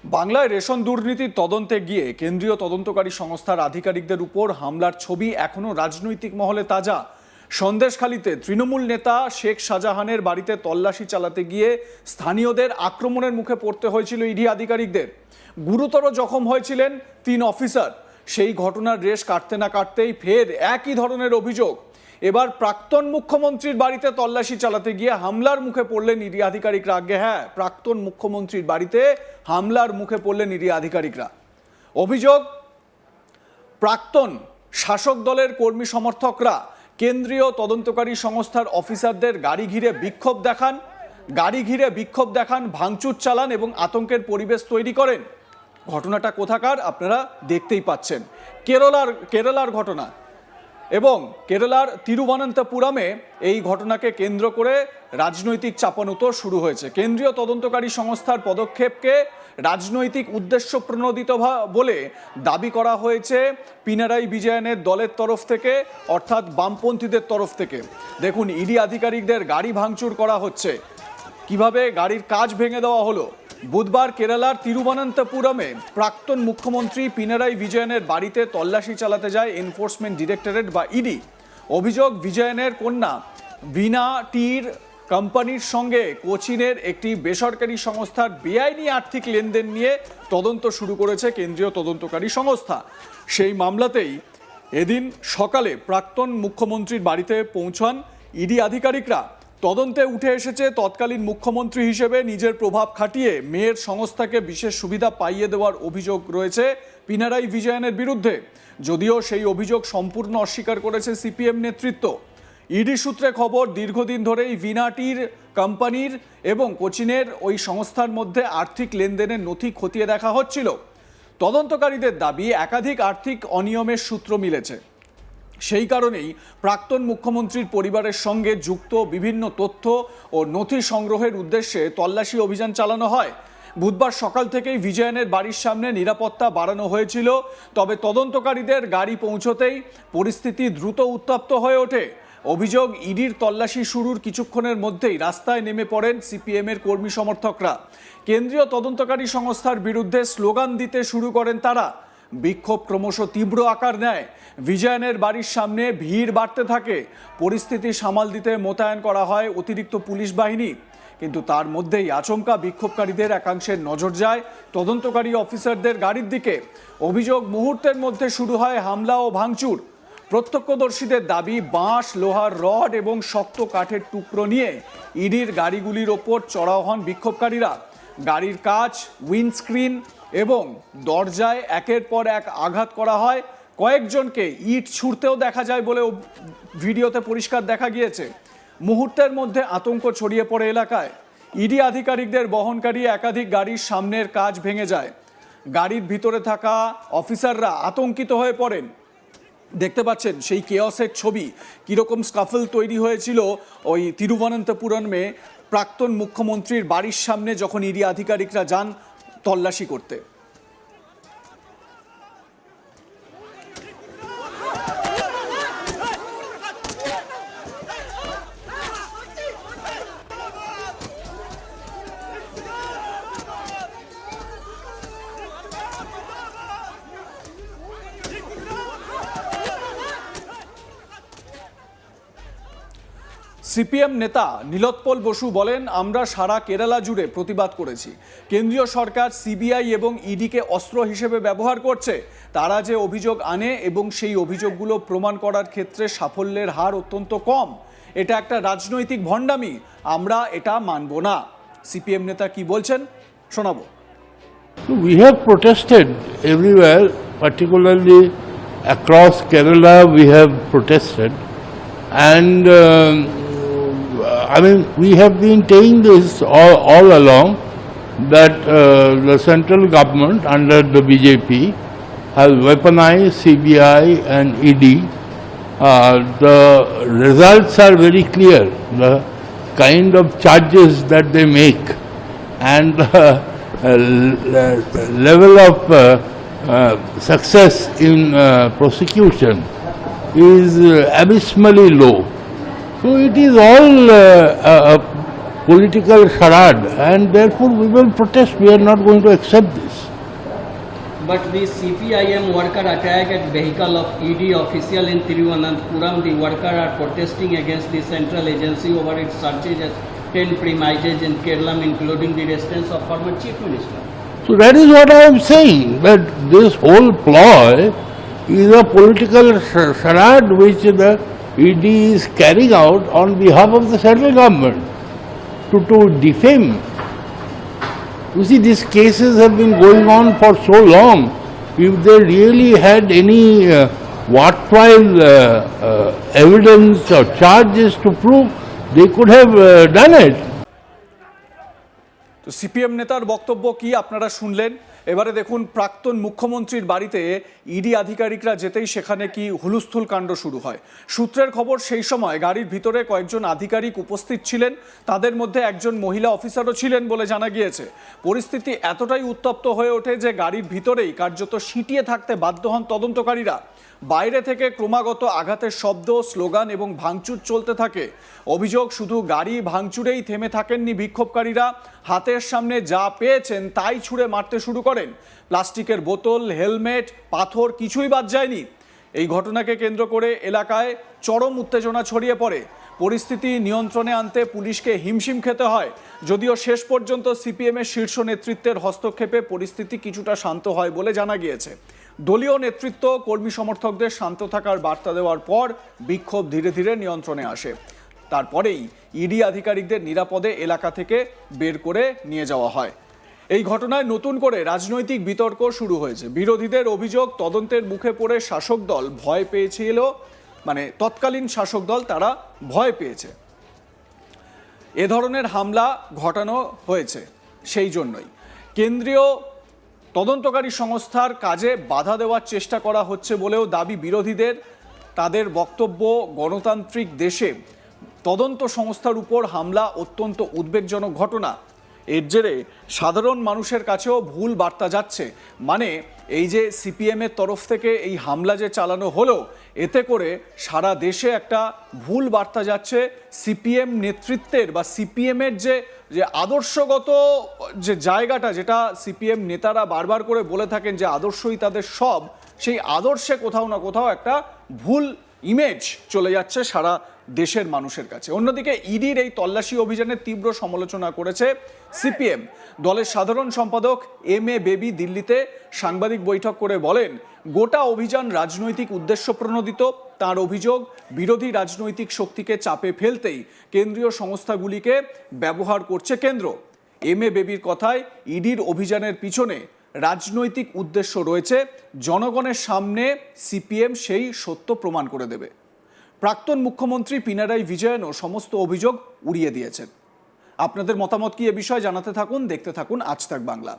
বাংলায় রেশন দুর্নীতির তদন্তে গিয়ে কেন্দ্রীয় তদন্তকারী সংস্থার আধিকারিকদের উপর হামলার ছবি এখনো রাজনৈতিক মহলে তাজা। সন্দেশখালীতে তৃণমূল নেতা শেখ শাহজাহানের বাড়িতে তল্লাশি চালাতে গিয়ে স্থানীয়দের আক্রমণের মুখে পড়তে হয়েছিল ইডি আধিকারিকদের। গুরুতর জখম হয়েছিলেন 3 অফিসার। সেই ঘটনার রেশ কাটতে না কাটতেই ফের একই ধরনের অভিযোগ। এবার প্রাক্তন মুখ্যমন্ত্রীর বাড়িতে তল্লাশি চালাতে গিয়ে হামলার মুখে পড়লেন ইডি আধিকারিকরা। আগে হ্যাঁ, প্রাক্তন মুখ্যমন্ত্রীর বাড়িতে হামলার মুখে পড়লেন ইডি আধিকারিকরা। অভিযোগ, প্রাক্তন শাসক দলের কর্মী সমর্থকরা কেন্দ্রীয় তদন্তকারী সংস্থার অফিসারদের গাড়ি ঘিরে বিক্ষোভ দেখান, ভাঙচুর চালান এবং আতঙ্কের পরিবেশ তৈরি করেন। ঘটনাটা কোথাকার আপনারা দেখতেই পাচ্ছেন, কেরালার ঘটনা এবং কেরালার তিরুবনন্তপুরমে এই ঘটনাকে কেন্দ্র করে রাজনৈতিক চাপানুতোর শুরু হয়েছে। কেন্দ্রীয় তদন্তকারী সংস্থার পদক্ষেপকে রাজনৈতিক উদ্দেশ্য প্রণোদিত বলে দাবি করা হয়েছে পিনারাই বিজয়নের দলের তরফ থেকে, অর্থাৎ বামপন্থীদের তরফ থেকে। দেখুন, ইডি আধিকারিকদের গাড়ি ভাঙচুর করা হচ্ছে, কিভাবে গাড়ির কাজ ভেঙে দেওয়া হলো। বুধবার কেরালার তিরুবনন্তপুরমে প্রাক্তন মুখ্যমন্ত্রী পিনারাই বিজয়নের বাড়িতে তল্লাশি চালাতে যায় এনফোর্সমেন্ট ডিরেক্টরেট বা ইডি। অভিযোগ, বিজয়নের কন্যা ভিনা টির কোম্পানির সঙ্গে কোচিনের একটি বেসরকারি সংস্থার বেআইনি আর্থিক লেনদেন নিয়ে তদন্ত শুরু করেছে কেন্দ্রীয় তদন্তকারী সংস্থা। সেই মামলাতেই এদিন সকালে প্রাক্তন মুখ্যমন্ত্রীর বাড়িতে পৌঁছান ইডি আধিকারিকরা। তদন্তে উঠে এসেছে তৎকালীন মুখ্যমন্ত্রী হিসেবে নিজের প্রভাব খাটিয়ে মেয়ের সংস্থাকে বিশেষ সুবিধা পাইয়ে দেওয়ার অভিযোগ রয়েছে পিনারাই বিজয়নের বিরুদ্ধে। যদিও সেই অভিযোগ সম্পূর্ণ অস্বীকার করেছে সিপিএম নেতৃত্ব। ইডি সূত্রে খবর, দীর্ঘদিন ধরেই ভিনাটির কোম্পানির এবং কোচিনের ওই সংস্থার মধ্যে আর্থিক লেনদেনের নথি খতিয়ে দেখা হচ্ছিল। তদন্তকারীদের দাবি, একাধিক আর্থিক অনিয়মের সূত্র মিলেছে। সেই কারণেই প্রাক্তন মুখ্যমন্ত্রীর পরিবারের সঙ্গে যুক্ত বিভিন্ন তথ্য ও নথি সংগ্রহের উদ্দেশ্যে তল্লাশি অভিযান চালানো হয়। বুধবার সকাল থেকেই বিজয়নের বাড়ির সামনে নিরাপত্তা বাড়ানো হয়েছিল। তবে তদন্তকারীদের গাড়ি পৌঁছতেই পরিস্থিতি দ্রুত উত্তপ্ত হয়ে ওঠে। অভিযোগ, ইডির তল্লাশি শুরুর কিছুক্ষণের মধ্যেই রাস্তায় নেমে পড়েন সিপিএমের কর্মী সমর্থকরা। কেন্দ্রীয় তদন্তকারী সংস্থার বিরুদ্ধে স্লোগান দিতে শুরু করেন তারা। বিক্ষোভ ক্রমশ তীব্র আকার নেয়। বিজয়নের বাড়ির সামনে ভিড় বাড়তে থাকে। পরিস্থিতি সামাল দিতে মোতায়েন করা হয় অতিরিক্ত পুলিশ বাহিনী। কিন্তু তার মধ্যেই আচমকা বিক্ষোভকারীদের একাংশের নজর যায় তদন্তকারী অফিসারদের গাড়ির দিকে। অভিযোগ, মুহূর্তের মধ্যে শুরু হয় হামলা ও ভাঙচুর। প্রত্যক্ষদর্শীদের দাবি, বাঁশ, লোহার রড এবং শক্ত কাঠের টুকরো নিয়ে ইডির গাড়িগুলির ওপর চড়াও হন বিক্ষোভকারীরা। গাড়ির কাচ, উইন্ডস্ক্রিন এবং দরজায় একের পর এক আঘাত করা হয়। কয়েকজনকে ইট ছুঁড়তেও দেখা যায় বলে ভিডিওতে পরিষ্কার দেখা গিয়েছে। মুহূর্তের মধ্যে আতঙ্ক ছড়িয়ে পড়ে এলাকায়। ইডি আধিকারিকদের বহনকারী একাধিক গাড়ির সামনের কাচ ভেঙে যায়। গাড়ির ভিতরে থাকা অফিসাররা আতঙ্কিত হয়ে পড়েন। দেখতে পাচ্ছেন সেই কেয়সের ছবি, কীরকম স্কাফল তৈরি হয়েছিল ওই তিরুবনন্তপুরমে প্রাক্তন মুখ্যমন্ত্রীর বাড়ির সামনে যখন ইডি আধিকারিকরা যান তল্লাশি করতে। সিপিএম নেতা নীলোৎপল বসু বলেন, আমরা সারা কেরালা জুড়ে প্রতিবাদ করেছি। কেন্দ্রীয় সরকার সিবিআই এবং ইডিকে অস্ত্র হিসেবে ব্যবহার করছে। তারা যে অভিযোগ আনে এবং সেই অভিযোগগুলো প্রমাণ করার ক্ষেত্রে সাফল্যের হার অত্যন্ত কম। এটা একটা রাজনৈতিক ভণ্ডামি, আমরা এটা মানব না। সিপিএম নেতা কি বলছেন শোনাবো। We have protested everywhere, particularly across Kerala we have protested, and we have been saying this all along, that the central government under the BJP has weaponized CBI and ED. The results are very clear, the kind of charges that they make and level of success in prosecution is abysmally low. So it is all political charade, and therefore we will protest. We are not going to accept this. But the CPIM worker attack at vehicle of ED official in Thiruvananthapuram, the worker are protesting against the central agency over its searches at 10 premises in Kerala, including the residence of former Chief Minister. So that is what I am saying, that this whole ploy is a political charade which the ED is carrying out on behalf of the central government to defame. You see, these cases have been going on for so long. If they really had any worthwhile evidence or charges to prove, they could have done it. তো CPM নেতার বক্তব্য কি আপনারা শুনলেন। এবারে দেখুন, প্রাক্তন মুখ্যমন্ত্রীর বাড়িতে ইডি আধিকারিকরা যেতেই সেখানে কি হুলস্থুল কাণ্ড শুরু হয়। সূত্রের খবর, সেই সময় গাড়ির ভিতরে কয়েকজন আধিকারিক উপস্থিত ছিলেন, তাদের মধ্যে একজন মহিলা অফিসারও ছিলেন বলে জানা গিয়েছে। পরিস্থিতি এতটাই উত্তপ্ত হয়ে ওঠে যে গাড়ির ভিতরেই কার্যত সিঁটিয়ে থাকতে বাধ্য হন তদন্তকারীরা। বাইরে থেকে ক্রমাগত আঘাতের শব্দ, স্লোগান এবং ভাঙচুর চলতে থাকে। অভিযোগ, শুধু গাড়ি ভাঙচুরেই থেমে থাকেননি বিক্ষোভকারীরা, হাতের সামনে যা পেয়েছেন তাই ছুঁড়ে মারতে শুরু করেন। প্লাস্টিকের বোতল, হেলমেট, পাথর কিছুই বাদ যায়নি। এই ঘটনাকে কেন্দ্র করে এলাকায় চরম উত্তেজনা ছড়িয়ে পড়ে। পরিস্থিতি নিয়ন্ত্রণে আনতে পুলিশকে হিমশিম খেতে হয়। যদিও শেষ পর্যন্ত সিপিএমের শীর্ষ নেতৃত্বের হস্তক্ষেপে পরিস্থিতি কিছুটা শান্ত হয় বলে জানা গিয়েছে। দলীয় নেতৃত্ব কর্মী সমর্থকদের শান্ত থাকার বার্তা দেওয়ার পর বিক্ষোভ ধীরে ধীরে নিয়ন্ত্রণে আসে। তারপরেই ইডি আধিকারিকদের নিরাপদে এলাকা থেকে বের করে নিয়ে যাওয়া হয়। এই ঘটনায় নতুন করে রাজনৈতিক বিতর্ক শুরু হয়েছে। বিরোধীদের অভিযোগ, তদন্তের মুখে পড়ে শাসক দল ভয় পেয়েছিল, তৎকালীন শাসক দল তারা ভয় পেয়েছে। এ ধরনের হামলা ঘটানো হয়েছে সেই জন্যই। কেন্দ্রীয় তদন্তকারী সংস্থার কাজে বাধা দেওয়ার চেষ্টা করা হচ্ছে বলেও দাবি বিরোধীদের। তাদের বক্তব্য, গণতান্ত্রিক দেশে তদন্ত সংস্থার উপর হামলা অত্যন্ত উদ্বেগজনক ঘটনা। এর জেরে সাধারণ মানুষের কাছেও ভুল বার্তা যাচ্ছে। এই যে সিপিএমের তরফ থেকে এই হামলা যে চালানো হলো, এতে করে সারা দেশে একটা ভুল বার্তা যাচ্ছে সিপিএম নেতৃত্বের বা সিপিএমের যে আদর্শগত যে জায়গাটা, যেটা সিপিএম নেতারা বারবার করে বলে থাকেন যে আদর্শই তাদের সব, সেই আদর্শে কোথাও না কোথাও একটা ভুল ইমেজ চলে যাচ্ছে সারা দেশের মানুষের কাছে। অন্যদিকে ইডির এই তল্লাশি অভিযানের তীব্র সমালোচনা করেছে সিপিএম। দলের সাধারণ সম্পাদক এম.এ. বেবি দিল্লিতে সাংবাদিক বৈঠক করে বলেন, গোটা অভিযান রাজনৈতিক উদ্দেশ্য প্রণোদিত। তার অভিযোগ, বিরোধী রাজনৈতিক শক্তিকে চাপে ফেলতেই কেন্দ্রীয় সংস্থাগুলিকে ব্যবহার করছে কেন্দ্র। এম.এ. বেবির কথায়, ইডির অভিযানের পিছনে রাজনৈতিক উদ্দেশ্য রয়েছে। জনগণের সামনে সিপিএম সেই সত্য প্রমাণ করে দেবে। প্রাক্তন মুখ্যমন্ত্রী পিনারাই বিজয়নও সমস্ত অভিযোগ উড়িয়ে দিয়েছেন। আপনাদের মতামত কি এ বিষয়ে জানাতে থাকুন, দেখতে থাকুন আজ তাক বাংলা।